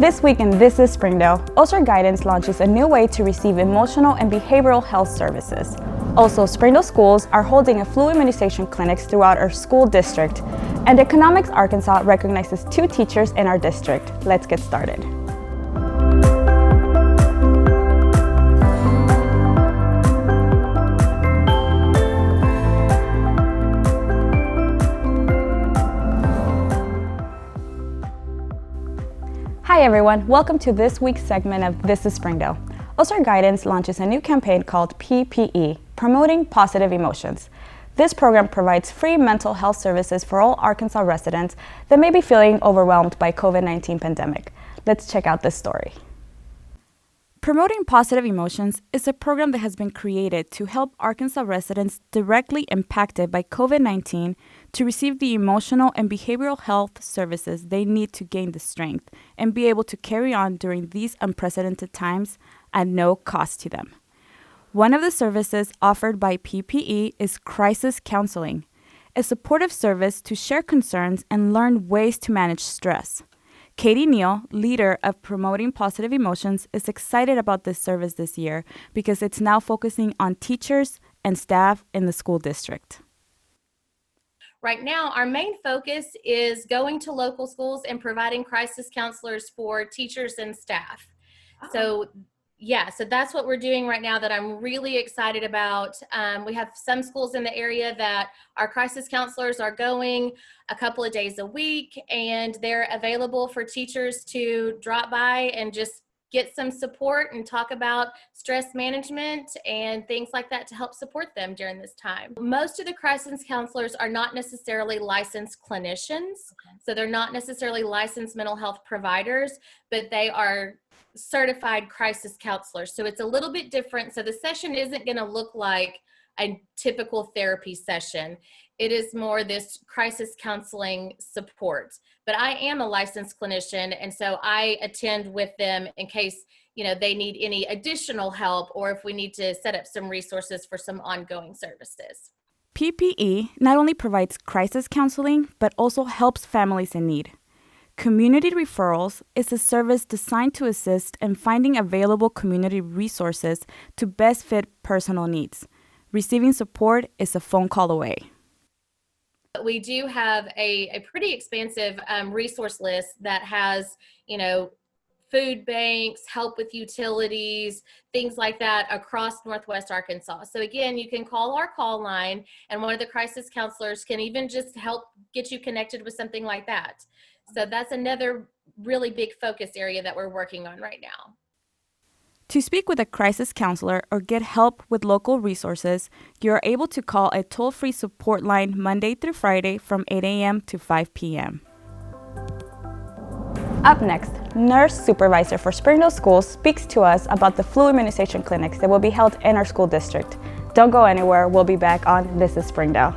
This week in This is Springdale, Ozark Guidance launches a new way to receive emotional and behavioral health services. Also, Springdale schools are holding a flu immunization clinics throughout our school district, and Economics Arkansas recognizes 2 teachers in our district. Let's get started. Hi everyone, welcome to this week's segment of This is Springdale. Ozark Guidance launches a new campaign called PPE, Promoting Positive Emotions. This program provides free mental health services for all Arkansas residents that may be feeling overwhelmed by COVID-19 pandemic. Let's check out this story. Promoting Positive Emotions is a program that has been created to help Arkansas residents directly impacted by COVID-19 to receive the emotional and behavioral health services they need to gain the strength and be able to carry on during these unprecedented times at no cost to them. One of the services offered by PPE is crisis counseling, a supportive service to share concerns and learn ways to manage stress. Katie Neal, leader of Promoting Positive Emotions, is excited about this service this year because it's now focusing on teachers and staff in the school district. Right now, our main focus is going to local schools and providing crisis counselors for teachers and staff. So that's what we're doing right now that I'm really excited about. We have some schools in the area that our crisis counselors are going a couple of days a week, and they're available for teachers to drop by and just get some support and talk about stress management and things like that to help support them during this time. Most of the crisis counselors are not necessarily licensed clinicians, so they're not necessarily licensed mental health providers, but they are certified crisis counselors. So it's a little bit different. So the session isn't going to look like a typical therapy session. It is more this crisis counseling support. But I am a licensed clinician, and so I attend with them in case, they need any additional help or if we need to set up some resources for some ongoing services. PPE not only provides crisis counseling, but also helps families in need. Community Referrals is a service designed to assist in finding available community resources to best fit personal needs. Receiving support is a phone call away. We do have a pretty expansive resource list that has, food banks, help with utilities, things like that across Northwest Arkansas. So again, you can call our call line, and one of the crisis counselors can even just help get you connected with something like that. So that's another really big focus area that we're working on right now. To speak with a crisis counselor or get help with local resources, you are able to call a toll-free support line Monday through Friday from 8 a.m. to 5 p.m. Up next, nurse supervisor for Springdale Schools speaks to us about the flu immunization clinics that will be held in our school district. Don't go anywhere. We'll be back on This is Springdale.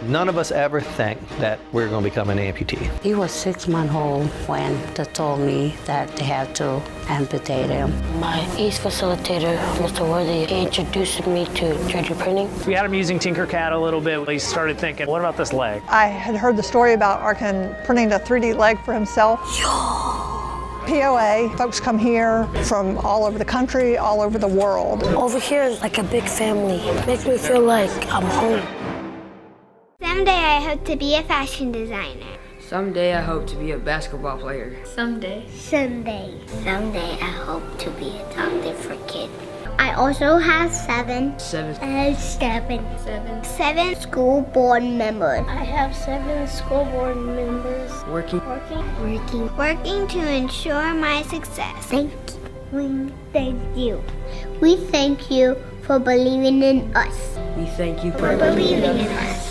None of us ever think that we're going to become an amputee. He was 6 months old when they told me that they had to amputate him. My ACE facilitator, Mr. Worthy, he introduced me to 3D printing. We had him using Tinkercad a little bit. He started thinking, what about this leg? I had heard the story about Arkan printing a 3D leg for himself. POA, folks come here from all over the country, all over the world. Over here is like a big family. Makes me feel like I'm home. Someday I hope to be a fashion designer. Someday I hope to be a basketball player. Someday I hope to be a doctor for kids. I also have seven school board members. I have 7 school board members. Working to ensure my success. Thank you. We thank you for believing in us. We thank you for believing in us.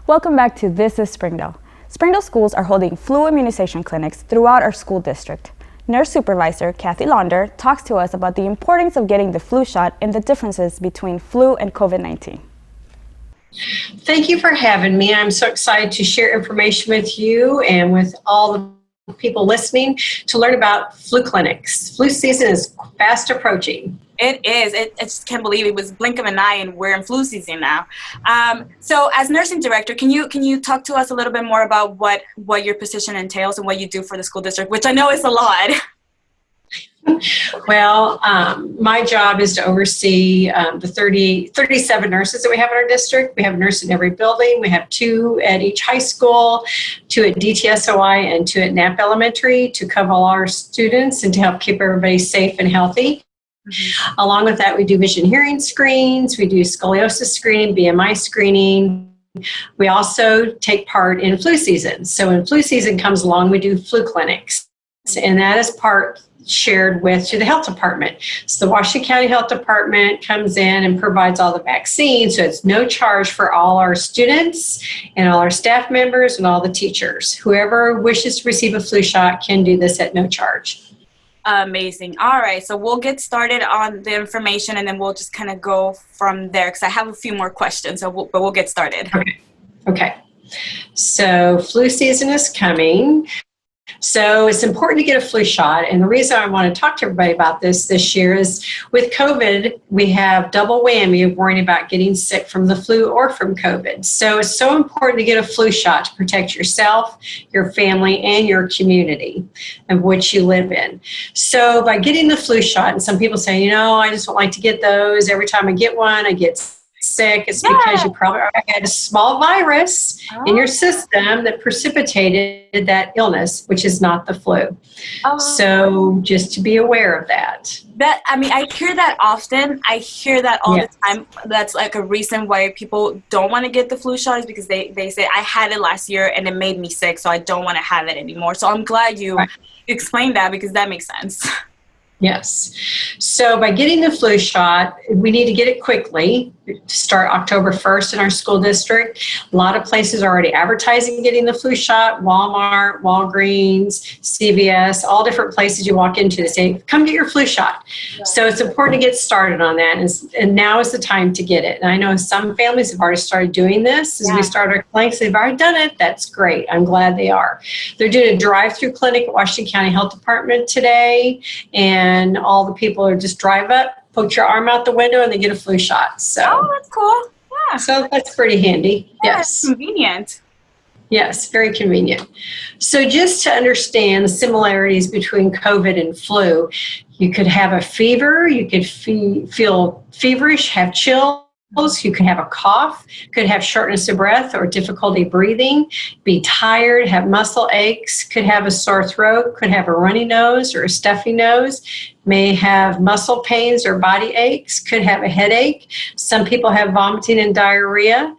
Welcome back to This is Springdale. Springdale schools are holding flu immunization clinics throughout our school district. Nurse supervisor Kathy Launder talks to us about the importance of getting the flu shot and the differences between flu and COVID-19. Thank you for having me. I'm so excited to share information with you and with all the people listening to learn about flu clinics. Flu season is fast approaching. It is. I just can't believe it was blink of an eye and we're in flu season now. So as nursing director, can you talk to us a little bit more about what your position entails and what you do for the school district, which I know is a lot? Well, my job is to oversee the 37 nurses that we have in our district. We have a nurse in every building. We have 2 at each high school, 2 at DTSOI, and 2 at Knapp Elementary to cover all our students and to help keep everybody safe and healthy. Mm-hmm. Along with that, we do vision hearing screens. We do scoliosis screening, BMI screening. We also take part in flu season. So when flu season comes along, we do flu clinics. And that is part shared to the health department. So the Washington County Health Department comes in and provides all the vaccines. So it's no charge for all our students and all our staff members and all the teachers. Whoever wishes to receive a flu shot can do this at no charge. Amazing. All right. So we'll get started on the information and then we'll just kind of go from there because I have a few more questions, but we'll get started. Okay. So flu season is coming. So it's important to get a flu shot. And the reason I want to talk to everybody about this year is with COVID, we have double whammy of worrying about getting sick from the flu or from COVID. So it's so important to get a flu shot to protect yourself, your family, and your community of which you live in. So by getting the flu shot, and some people say, I just don't like to get those. Every time I get one, I get sick. It's because you probably had a small virus in your system that precipitated that illness, which is not the flu. So just to be aware of that. I hear that often. I hear that all the time. That's like a reason why people don't want to get the flu shot is because they say, I had it last year and it made me sick, so I don't want to have it anymore. So I'm glad you explained that because that makes sense. Yes. So by getting the flu shot, we need to get it quickly to start October 1st in our school district. A lot of places are already advertising getting the flu shot. Walmart, Walgreens, CVS, all different places you walk into, they say, come get your flu shot. Right. So it's important to get started on that. And now is the time to get it. And I know some families have already started doing this. As we start our clinics, they've already done it. That's great. I'm glad they are. They're doing a drive-through clinic at Washington County Health Department today. And all the people are just drive up, poke your arm out the window, and they get a flu shot. So, that's cool. Yeah. So that's pretty handy. Yeah, yes. Convenient. Yes, very convenient. So just to understand the similarities between COVID and flu, you could have a fever, you could feel feverish, have chills. You could have a cough, could have shortness of breath or difficulty breathing, be tired, have muscle aches, could have a sore throat, could have a runny nose or a stuffy nose, may have muscle pains or body aches, could have a headache. Some people have vomiting and diarrhea.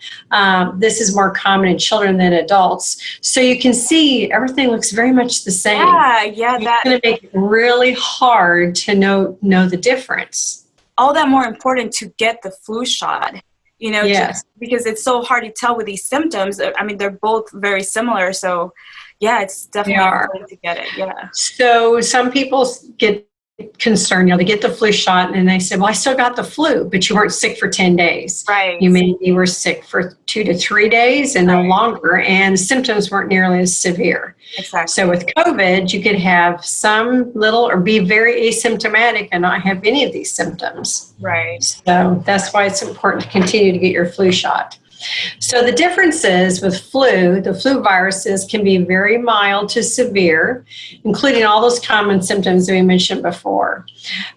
This is more common in children than adults. So you can see everything looks very much the same. Yeah. It's going to make it really hard to know the difference. All that more important to get the flu shot, Yes. because it's so hard to tell with these symptoms. I mean, they're both very similar. So, it's definitely important to get it. Yeah. So some people get concerned, they get the flu shot and they say, well, I still got the flu, but you weren't sick for 10 days. Right. You were sick for 2 to 3 days and no longer, and the symptoms weren't nearly as severe. Exactly. So with COVID, you could have some little or be very asymptomatic and not have any of these symptoms. Right. So that's why it's important to continue to get your flu shot. So the difference is with the flu viruses can be very mild to severe, including all those common symptoms that we mentioned before.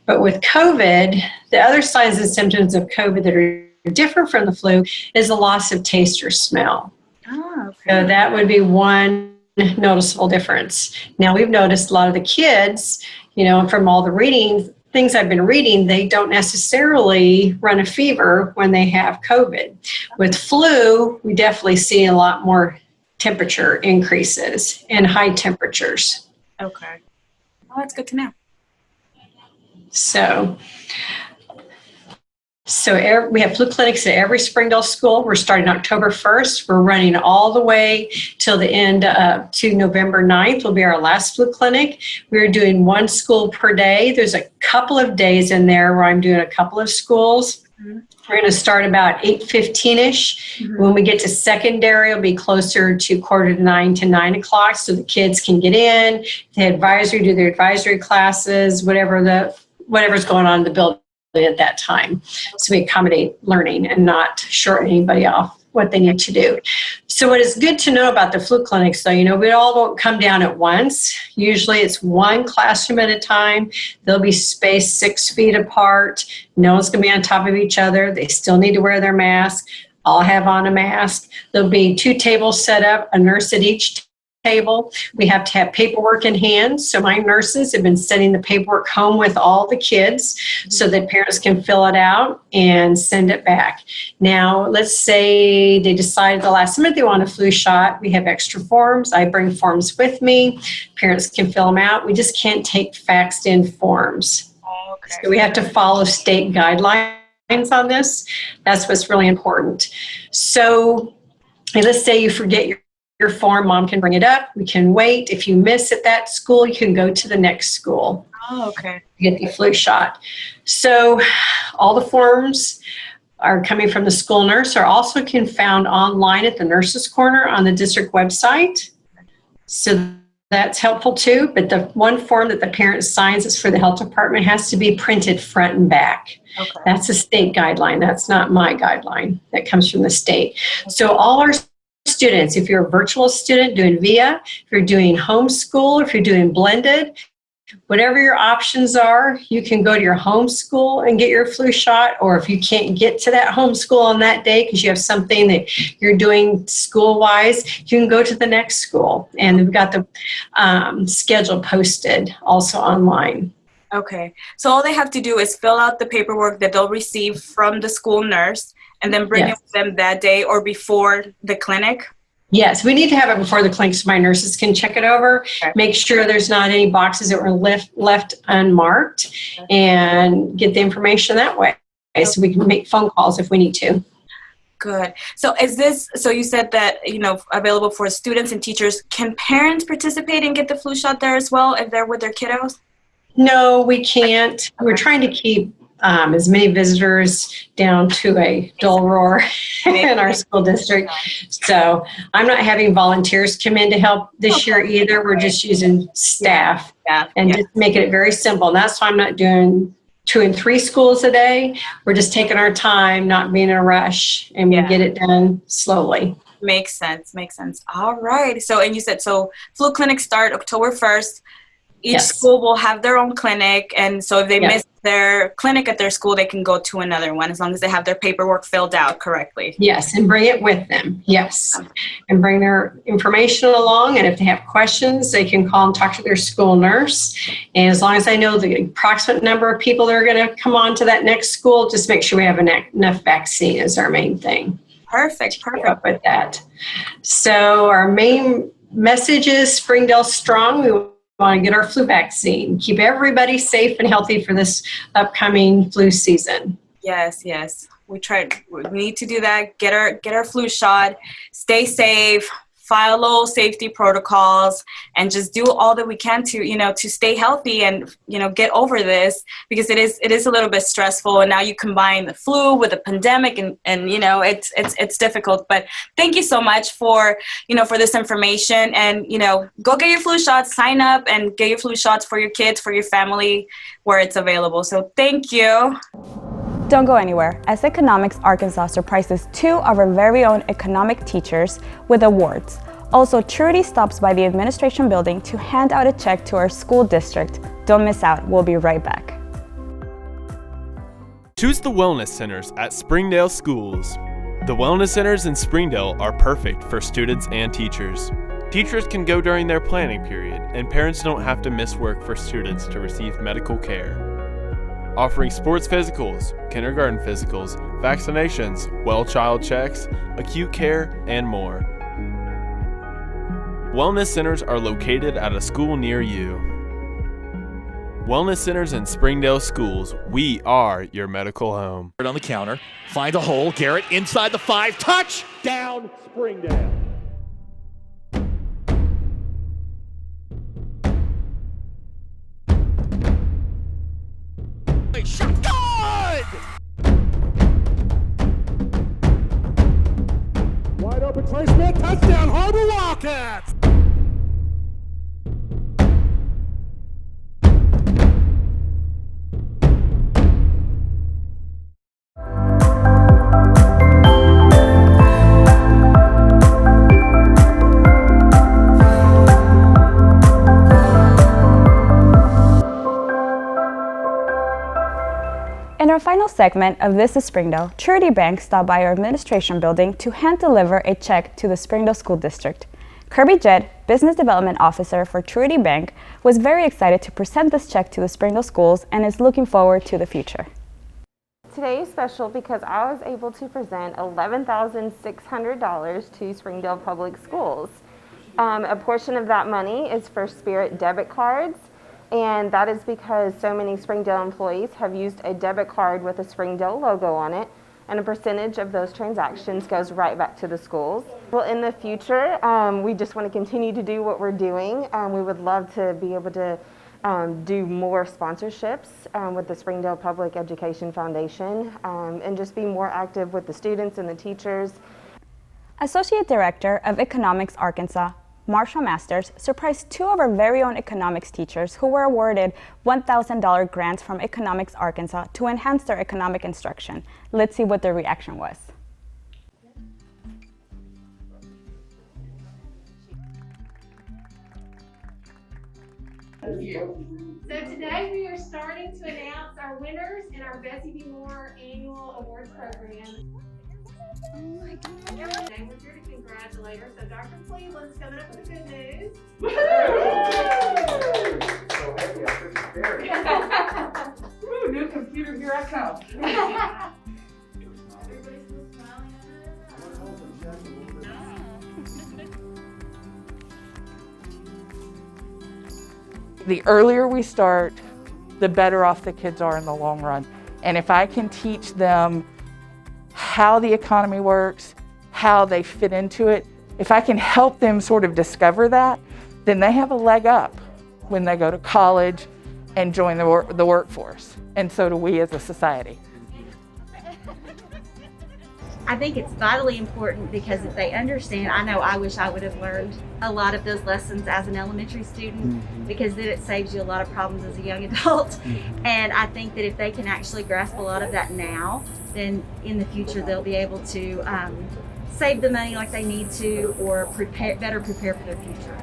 But with COVID, the other signs and symptoms of COVID that are different from the flu is the loss of taste or smell. Oh, okay. So that would be one noticeable difference. Now we've noticed a lot of the kids, from all the things I've been reading, they don't necessarily run a fever when they have COVID. With flu, we definitely see a lot more temperature increases and high temperatures. Okay. Well, that's good to know. So we have flu clinics at every Springdale school. We're starting October 1st. We're running all the way till the end to November 9th will be our last flu clinic. We're doing one school per day. There's a couple of days in there where I'm doing a couple of schools. We're going to start about 8:15-ish. When we get to secondary, it'll be closer to 8:45 to 9 o'clock so the kids can get in, the advisory, do their advisory classes, whatever's going on in the building at that time. So we accommodate learning and not shorten anybody off what they need to do. So what is good to know about the flu clinics, though, we all won't come down at once. Usually it's one classroom at a time. They'll be spaced 6 feet apart. No one's going to be on top of each other. They still need to wear their mask. All have on a mask. There'll be 2 tables set up, a nurse at each table. We have to have paperwork in hand. So my nurses have been sending the paperwork home with all the kids so that parents can fill it out and send it back. Now, let's say they decided the last minute they want a flu shot. We have extra forms. I bring forms with me. Parents can fill them out. We just can't take faxed in forms. Okay. So we have to follow state guidelines on this. That's what's really important. So let's say you forget your form, mom can bring it up. We can wait. If you miss at that school, you can go to the next school. Oh, okay. Get the flu shot. So all the forms are coming from the school nurse, are also can found online at the Nurses Corner on the district website. So that's helpful too. But the one form that the parent signs is for the health department has to be printed front and back. Okay. That's a state guideline. That's not my guideline. That comes from the state. So all our students, if you're a virtual student doing VIA, if you're doing homeschool, if you're doing blended, whatever your options are, you can go to your home school and get your flu shot, or if you can't get to that homeschool on that day because you have something that you're doing school-wise, you can go to the next school. And we've got the schedule posted also online. Okay, so all they have to do is fill out the paperwork that they'll receive from the school nurse and then bring it with them that day or before the clinic? Yes, we need to have it before the clinic so my nurses can check it over, make sure there's not any boxes that were left unmarked, and get the information that way so we can make phone calls if we need to. Good. So you said that, available for students and teachers. Can parents participate and get the flu shot there as well if they're with their kiddos? No, we can't. We're trying to keep as many visitors down to a dull roar in our school district. So I'm not having volunteers come in to help this year either. We're just using staff and just making it very simple. And that's why I'm not doing 2 and 3 schools a day. We're just taking our time, not being in a rush, and we get it done slowly. Makes sense. All right. So, and you said, flu clinics start October 1st. Each school will have their own clinic, and so if they miss their clinic at their school, they can go to another one as long as they have their paperwork filled out correctly. Yes, and bring it with them. Yes, and bring their information along, and if they have questions, they can call and talk to their school nurse. And as long as I know the approximate number of people that are going to come on to that next school, just make sure we have enough vaccine is our main thing. Perfect. Up with that. So our main message is Springdale Strong. We want to get our flu vaccine, keep everybody safe and healthy for this upcoming flu season. Yes. We need to do that. Get our flu shot, stay safe, follow safety protocols, and just do all that we can to stay healthy and, get over this, because it is a little bit stressful. And now you combine the flu with the pandemic and it's difficult. But thank you so much for this information, and, go get your flu shots, sign up and get your flu shots for your kids, for your family where it's available. So thank you. Don't go anywhere, as Economics Arkansas surprises 2 of our very own economic teachers with awards. Also, Truity stops by the administration building to hand out a check to our school district. Don't miss out. We'll be right back. Choose the Wellness Centers at Springdale Schools. The Wellness Centers in Springdale are perfect for students and teachers. Teachers can go during their planning period, and parents don't have to miss work for students to receive medical care. Offering sports physicals, kindergarten physicals, vaccinations, well child checks, acute care, and more. Wellness centers are located at a school near you. Wellness Centers in Springdale Schools, we are your medical home. On the counter, find a hole, Garrett inside the 5, touchdown Springdale. Shot, good! Placement, touchdown, Har-BER Wildcats! In our final segment of This is Springdale, Truity Bank stopped by our administration building to hand-deliver a check to the Springdale School District. Kirby Jett, Business Development Officer for Truity Bank, was very excited to present this check to the Springdale schools and is looking forward to the future. Today is special because I was able to present $11,600 to Springdale Public Schools. A portion of that money is for Spirit debit cards, and that is because so many Springdale employees have used a debit card with a Springdale logo on it, and a percentage of those transactions goes right back to the schools. Well, in the future, we just want to continue to do what we're doing. We would love to be able to do more sponsorships with the Springdale Public Education Foundation, and just be more active with the students and the teachers. Associate Director of Economics Arkansas, Marsha Masters, surprised two of our very own economics teachers who were awarded $1,000 grants from Economics Arkansas to enhance their economic instruction. Let's see what their reaction was. So today we are starting to announce our winners in our Bessie B. Moore Annual Awards Program. Oh my God. Today we're here to congratulate her. So Dr. Cleveland's coming up with the good news. So happy, I'm pretty scared. Woo, new computer, here I come. Everybody's still smiling The earlier we start, the better off the kids are in the long run. And if I can teach them how the economy works, how they fit into it, if I can help them sort of discover that, then they have a leg up when they go to college and join the workforce. And so do we as a society. I think it's vitally important because if they understand, I know I wish I would have learned a lot of those lessons as an elementary student, because then it saves you a lot of problems as a young adult. And I think that if they can actually grasp a lot of that now, then in the future they'll be able to save the money like they need to, or better prepare for their future.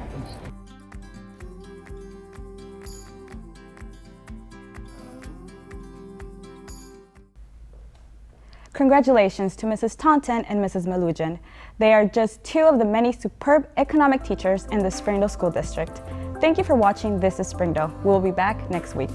Congratulations to Mrs. Taunton and Mrs. Malujan. They are just two of the many superb economic teachers in the Springdale School District. Thank you for watching This is Springdale. We'll be back next week.